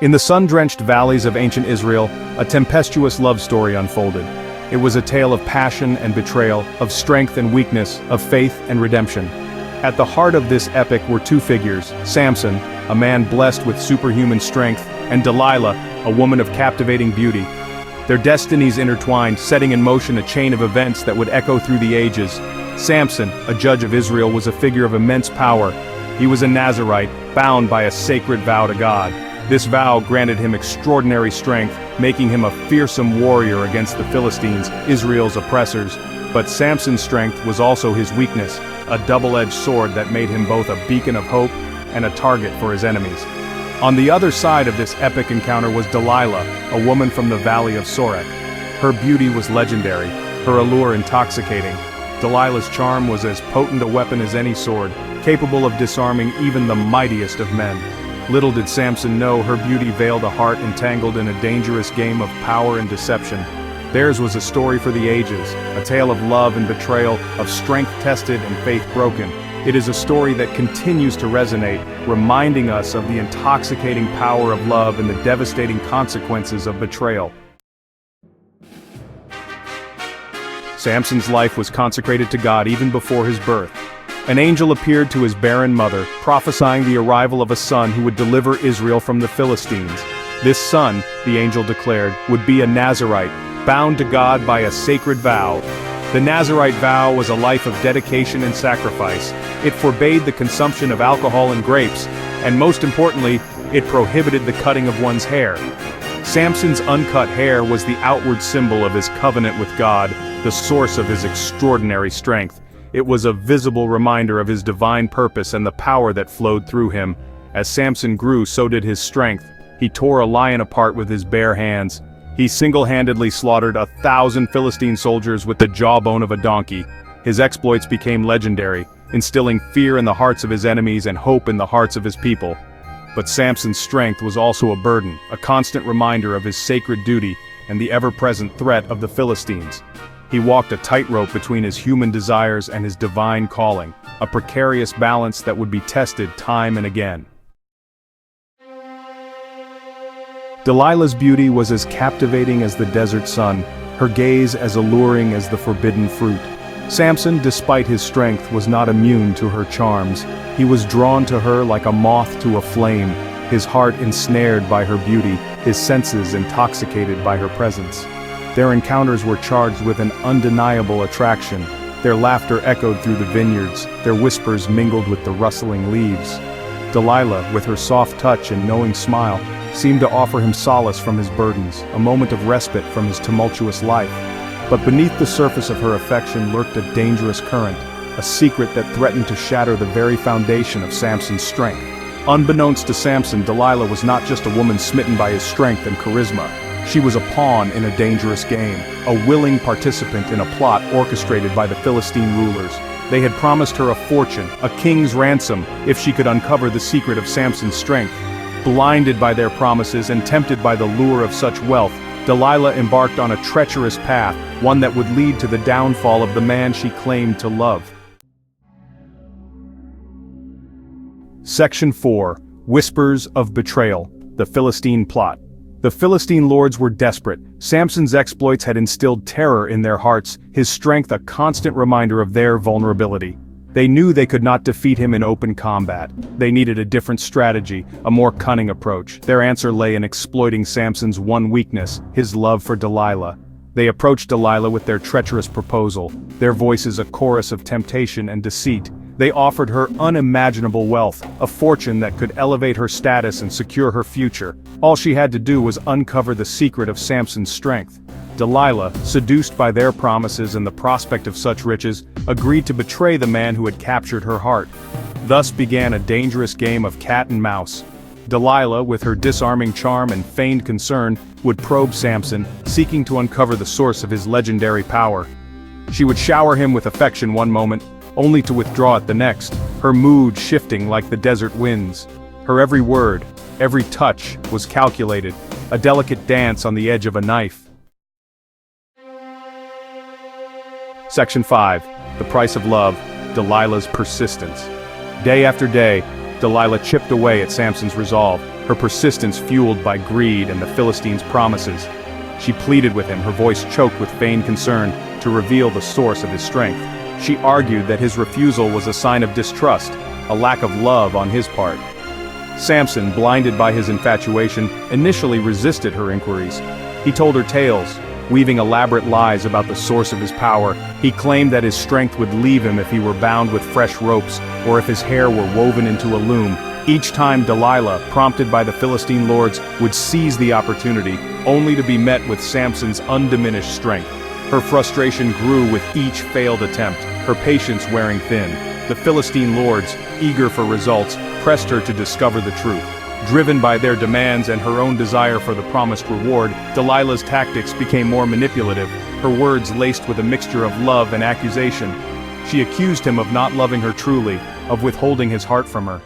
In the sun-drenched valleys of ancient Israel, a tempestuous love story unfolded. It was a tale of passion and betrayal, of strength and weakness, of faith and redemption. At the heart of this epic were two figures: Samson, a man blessed with superhuman strength, and Delilah, a woman of captivating beauty. Their destinies intertwined, setting in motion a chain of events that would echo through the ages. Samson, a judge of Israel, was a figure of immense power. He was a Nazirite, bound by a sacred vow to God. This vow granted him extraordinary strength, making him a fearsome warrior against the Philistines, Israel's oppressors. But Samson's strength was also his weakness, a double-edged sword that made him both a beacon of hope and a target for his enemies. On the other side of this epic encounter was Delilah, a woman from the valley of Sorek. Her beauty was legendary, her allure intoxicating. Delilah's charm was as potent a weapon as any sword, capable of disarming even the mightiest of men. Little did Samson know her beauty veiled a heart entangled in a dangerous game of power and deception. Theirs was a story for the ages, a tale of love and betrayal, of strength tested and faith broken. It is a story that continues to resonate, reminding us of the intoxicating power of love and the devastating consequences of betrayal. Samson's life was consecrated to God even before his birth. An angel appeared to his barren mother, prophesying the arrival of a son who would deliver Israel from the Philistines. This son, the angel declared, would be a Nazirite, bound to God by a sacred vow. The Nazirite vow was a life of dedication and sacrifice. It forbade the consumption of alcohol and grapes, and most importantly, it prohibited the cutting of one's hair. Samson's uncut hair was the outward symbol of his covenant with God, the source of his extraordinary strength. It was a visible reminder of his divine purpose and the power that flowed through him. As Samson grew, so did his strength. He tore a lion apart with his bare hands. He single-handedly slaughtered 1,000 Philistine soldiers with the jawbone of a donkey. His exploits became legendary, instilling fear in the hearts of his enemies and hope in the hearts of his people. But Samson's strength was also a burden, a constant reminder of his sacred duty and the ever-present threat of the Philistines. He walked a tightrope between his human desires and his divine calling, a precarious balance that would be tested time and again. Delilah's beauty was as captivating as the desert sun, her gaze as alluring as the forbidden fruit. Samson, despite his strength, was not immune to her charms. He was drawn to her like a moth to a flame, his heart ensnared by her beauty, his senses intoxicated by her presence. Their encounters were charged with an undeniable attraction. Their laughter echoed through the vineyards, their whispers mingled with the rustling leaves. Delilah, with her soft touch and knowing smile, seemed to offer him solace from his burdens, a moment of respite from his tumultuous life. But beneath the surface of her affection lurked a dangerous current, a secret that threatened to shatter the very foundation of Samson's strength. Unbeknownst to Samson, Delilah was not just a woman smitten by his strength and charisma. She was a pawn in a dangerous game, a willing participant in a plot orchestrated by the Philistine rulers. They had promised her a fortune, a king's ransom, if she could uncover the secret of Samson's strength. Blinded by their promises and tempted by the lure of such wealth, Delilah embarked on a treacherous path, one that would lead to the downfall of the man she claimed to love. Section 4. Whispers of Betrayal, the Philistine Plot. The Philistine lords were desperate. Samson's exploits had instilled terror in their hearts, his strength a constant reminder of their vulnerability. They knew they could not defeat him in open combat. They needed a different strategy, a more cunning approach. Their answer lay in exploiting Samson's one weakness, his love for Delilah. They approached Delilah with their treacherous proposal, their voices a chorus of temptation and deceit. They offered her unimaginable wealth, a fortune that could elevate her status and secure her future. All she had to do was uncover the secret of Samson's strength. Delilah, seduced by their promises and the prospect of such riches, agreed to betray the man who had captured her heart. Thus began a dangerous game of cat and mouse. Delilah, with her disarming charm and feigned concern, would probe Samson, seeking to uncover the source of his legendary power. She would shower him with affection one moment, only to withdraw it the next, her mood shifting like the desert winds. Her every word, every touch, was calculated, a delicate dance on the edge of a knife. Section 5. The Price of Love, Delilah's Persistence. Day after day, Delilah chipped away at Samson's resolve, her persistence fueled by greed and the Philistine's promises. She pleaded with him, her voice choked with feigned concern, to reveal the source of his strength. She argued that his refusal was a sign of distrust, a lack of love on his part. Samson, blinded by his infatuation, initially resisted her inquiries. He told her tales, weaving elaborate lies about the source of his power. He claimed that his strength would leave him if he were bound with fresh ropes, or if his hair were woven into a loom. Each time Delilah, prompted by the Philistine lords, would seize the opportunity, only to be met with Samson's undiminished strength. Her frustration grew with each failed attempt, her patience wearing thin. The Philistine lords, eager for results, pressed her to discover the truth. Driven by their demands and her own desire for the promised reward, Delilah's tactics became more manipulative, her words laced with a mixture of love and accusation. She accused him of not loving her truly, of withholding his heart from her.